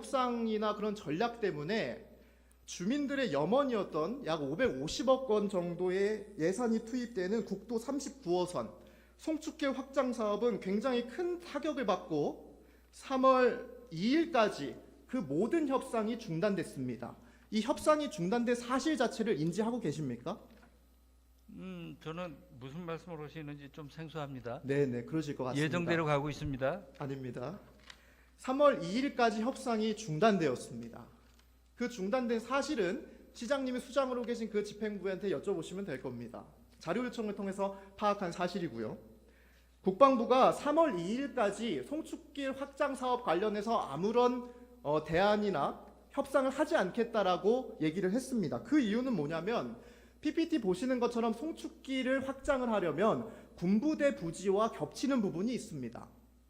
협상이나 그런 전략 때문에 주민들의 염원이었던 약 550억 원 정도의 예산이 투입되는 국도 39호선 송축길 확장 사업은 굉장히 큰 타격을 받고 3월 2일까지 그 모든 협상이 중단됐습니다. 이 협상이 중단된 사실 자체를 인지하고 계십니까? 저는 무슨 말씀을 하시는지 좀 생소합니다. 네네, 그러실 것 같습니다. 예정대로 가고 있습니다. 아닙니다. 3월 2일까지 협상이 중단되었습니다. 그 중단된 사실은 시장님이 수장으로 계신 그 집행부한테 여쭤보시면 될 겁니다. 자료 요청을 통해서 파악한 사실이고요. 국방부가 3월 2일까지 송축길 확장 사업 관련해서 아무런 대안이나 협상을 하지 않겠다라고 얘기를 했습니다. 그 이유는 뭐냐면 PPT 보시는 것처럼 송축길을 확장을 하려면 군부대 부지와 겹치는 부분이 있습니다.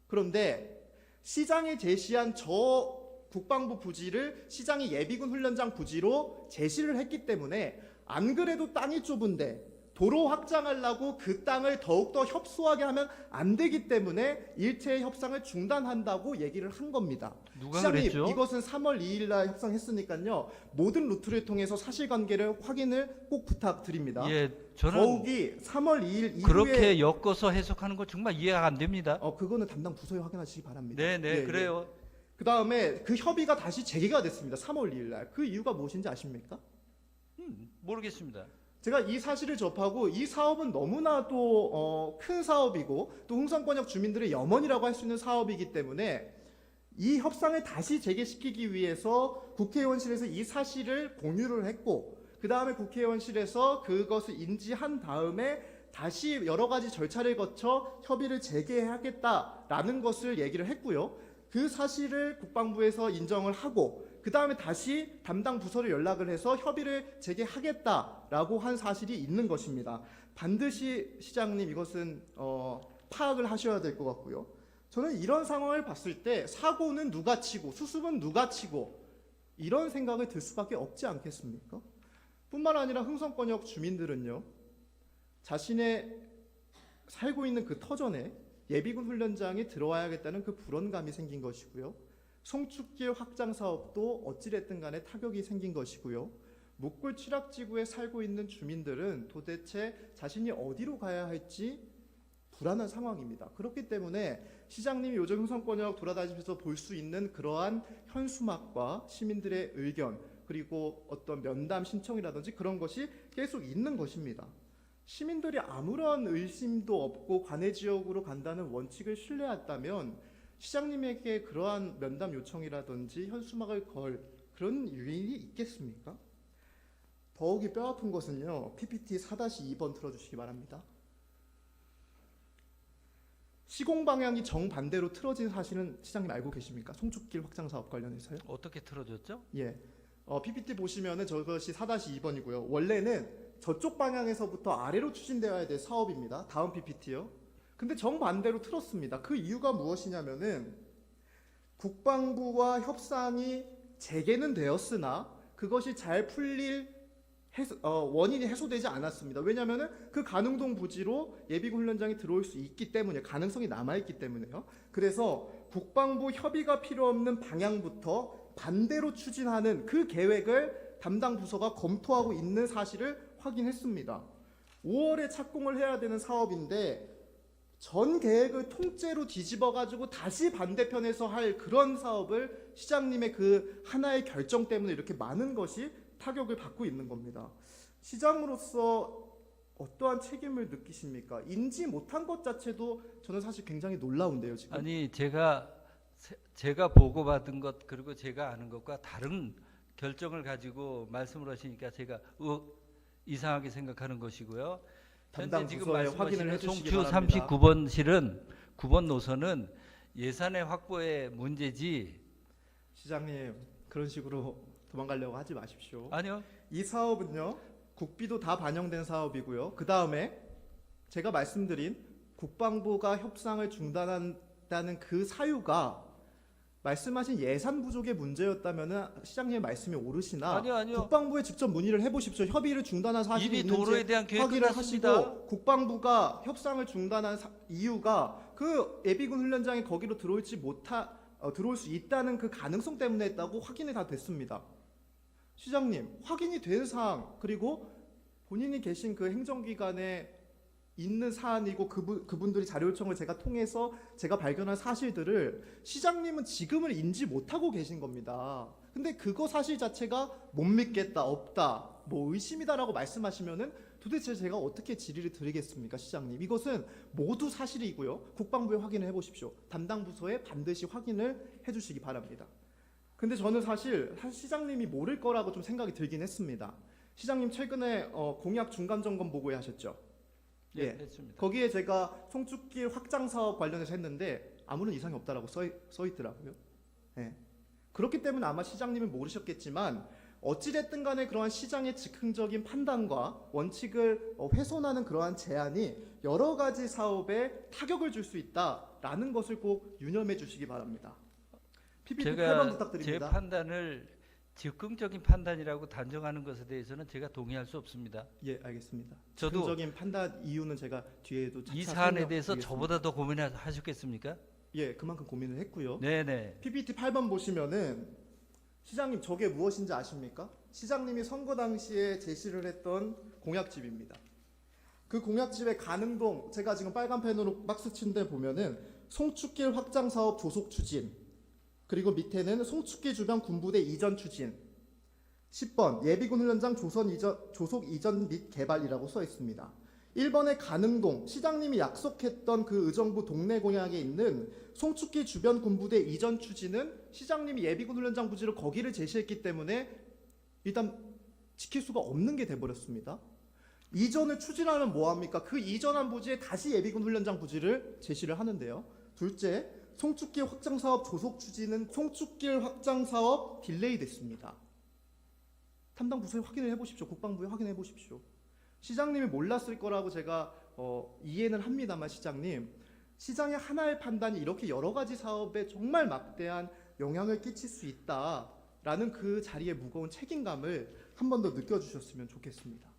그런데 시장이 제시한 저 국방부 부지를 시장이 예비군 훈련장 부지로 제시를 했기 때문에 안 그래도 땅이 좁은데 도로 확장하려고 그 땅을 더욱더 협소하게 하면 안 되기 때문에 일체의 협상을 중단한다고 얘기를 한 겁니다. 누가 시장님, 그랬죠? 이것은 3월 2일 날 협상했으니까요. 모든 루트를 통해서 사실관계를 확인을 꼭 부탁드립니다. 예, 저는 더욱이 3월 2일 이후에 그렇게 엮어서 해석하는 거 정말 이해가 안 됩니다. 그거는 담당 부서에 확인하시기 바랍니다. 네, 예, 그래요. 그 다음에 그 협의가 다시 재개가 됐습니다. 3월 2일 날. 그 이유가 무엇인지 아십니까? 모르겠습니다. 제가 이 사실을 접하고 이 사업은 너무나도 큰 사업이고 또 홍성권역 주민들의 염원이라고 할 수 있는 사업이기 때문에 이 협상을 다시 재개시키기 위해서 국회의원실에서 이 사실을 공유를 했고 그 다음에 국회의원실에서 그것을 인지한 다음에 다시 여러 가지 절차를 거쳐 협의를 재개하겠다라는 것을 얘기를 했고요. 그 사실을 국방부에서 인정을 하고 그 다음에 다시 담당 부서를 연락을 해서 협의를 재개하겠다라고 한 사실이 있는 것입니다. 반드시 시장님 이것은 파악을 하셔야 될 것 같고요. 저는 이런 상황을 봤을 때 사고는 누가 치고 수습은 누가 치고 이런 생각을 들 수밖에 없지 않겠습니까? 뿐만 아니라 흥성권역 주민들은요. 자신의 살고 있는 그 터전에 예비군 훈련장이 들어와야겠다는 그 불안감이 생긴 것이고요. 송축길 확장 사업도 어찌됐든 간에 타격이 생긴 것이고요. 묵골 취락지구에 살고 있는 주민들은 도대체 자신이 어디로 가야 할지 불안한 상황입니다. 그렇기 때문에 시장님이 요즘 흥성권역 돌아다니면서 볼 수 있는 그러한 현수막과 시민들의 의견 그리고 어떤 면담 신청이라든지 그런 것이 계속 있는 것입니다. 시민들이 아무런 의심도 없고 관내 지역으로 간다는 원칙을 신뢰했다면 시장님에게 그러한 면담 요청이라든지 현수막을 걸 그런 유인이 있겠습니까? 더욱이 뼈아픈 것은요. PPT 4-2번 틀어주시기 바랍니다. 시공 방향이 정반대로 틀어진 사실은 시장님 알고 계십니까? 송축길 확장 사업 관련해서요? 어떻게 틀어졌죠? 예. PPT 보시면은 저것이 4-2번이고요. 원래는 저쪽 방향에서부터 아래로 추진되어야 될 사업입니다. 다음 PPT요. 근데 정반대로 틀었습니다. 그 이유가 무엇이냐면은 국방부와 협상이 재개는 되었으나 그것이 잘 풀릴 원인이 해소되지 않았습니다. 왜냐하면은 그 가능동 부지로 예비군 훈련장이 들어올 수 있기 때문에 가능성이 남아있기 때문에요. 그래서 국방부 협의가 필요 없는 방향부터 반대로 추진하는 그 계획을 담당 부서가 검토하고 있는 사실을 확인했습니다. 5월에 착공을 해야 되는 사업인데 전 계획을 통째로 뒤집어가지고 다시 반대편에서 할 그런 사업을 시장님의 그 하나의 결정 때문에 이렇게 많은 것이 타격을 받고 있는 겁니다. 시장으로서 어떠한 책임을 느끼십니까? 인지 못한 것 자체도 저는 사실 굉장히 놀라운데요. 지금. 아니 제가 보고받은 것 그리고 제가 아는 것과 다른 결정을 가지고 말씀을 하시니까 제가 이상하게 생각하는 것이고요. 담당 현재 지금 부서에 확인을 말씀하시는 해주시기 송추 바랍니다. 39번 실은 9번 노선은 예산의 확보의 문제지. 시장님 그런 식으로 도망가려고 하지 마십시오. 아니요. 이 사업은요. 국비도 다 반영된 사업이고요. 그 다음에 제가 말씀드린 국방부가 협상을 중단한다는 그 사유가 말씀하신 예산 부족의 문제였다면 시장님의 말씀이 오르시나 아니요. 국방부에 직접 문의를 해보십시오. 협의를 중단한 사실이 이미 도로에 있는지 대한 계획 확인을 끝났습니다. 하시고 국방부가 협상을 중단한 이유가 그 예비군 훈련장이 거기로 들어올지 들어올 수 있다는 그 가능성 때문에 했다고 확인이 다 됐습니다. 시장님, 확인이 된 사항, 그리고 본인이 계신 그 행정기관에 있는 사안이고 그분들이 자료 요청을 제가 통해서 제가 발견한 사실들을 시장님은 지금은 인지 못하고 계신 겁니다. 근데 그거 사실 자체가 못 믿겠다, 없다, 뭐 의심이다라고 말씀하시면은 도대체 제가 어떻게 질의를 드리겠습니까, 시장님? 이것은 모두 사실이고요. 국방부에 확인을 해보십시오. 담당 부서에 반드시 확인을 해주시기 바랍니다. 근데 저는 사실 시장님이 모를 거라고 좀 생각이 들긴 했습니다. 시장님 최근에 공약 중간 점검 보고회 하셨죠? 예, 예. 했습니다. 거기에 제가 송축길 확장 사업 관련해서 했는데 아무런 이상이 없다라고 써 있더라고요. 예. 그렇기 때문에 아마 시장님은 모르셨겠지만 어찌됐든 간에 그러한 시장의 즉흥적인 판단과 원칙을 훼손하는 그러한 제안이 여러 가지 사업에 타격을 줄 수 있다라는 것을 꼭 유념해 주시기 바랍니다. PPT 8번 제가 제 부탁드립니다. 판단을 즉흥적인 판단이라고 단정하는 것에 대해서는 제가 동의할 수 없습니다. 예, 알겠습니다. 저도 즉흥적인 판단 이유는 제가 뒤에도 차차 이 사안에 대해서 설명드리겠습니다. 저보다 더 고민하셨겠습니까? 예, 그만큼 고민을 했고요. 네네. PPT 8번 보시면은 시장님 저게 무엇인지 아십니까? 시장님이 선거 당시에 제시를 했던 공약집입니다. 그 공약집의 가능동, 제가 지금 빨간 펜으로 박스 친 데 보면은 송축길 확장 사업 조속 추진, 그리고 밑에는 송축길 주변 군부대 이전 추진, 10번 예비군 훈련장 조속 이전 및 개발이라고 써 있습니다. 1번의 가능동, 시장님이 약속했던 그 의정부 동래 공약에 있는 송축길 주변 군부대 이전 추진은 시장님이 예비군 훈련장 부지를 거기를 제시했기 때문에 일단 지킬 수가 없는 게 돼버렸습니다. 이전을 추진하면 뭐합니까? 그 이전한 부지에 다시 예비군 훈련장 부지를 제시를 하는데요. 둘째, 송축길 확장 사업 조속 추진은 송축길 확장 사업 딜레이 됐습니다. 담당 부서에 확인을 해보십시오. 국방부에 확인해 보십시오. 시장님이 몰랐을 거라고 제가 이해는 합니다만 시장의 하나의 판단이 이렇게 여러 가지 사업에 정말 막대한 영향을 끼칠 수 있다라는 그 자리의 무거운 책임감을 한 번 더 느껴주셨으면 좋겠습니다.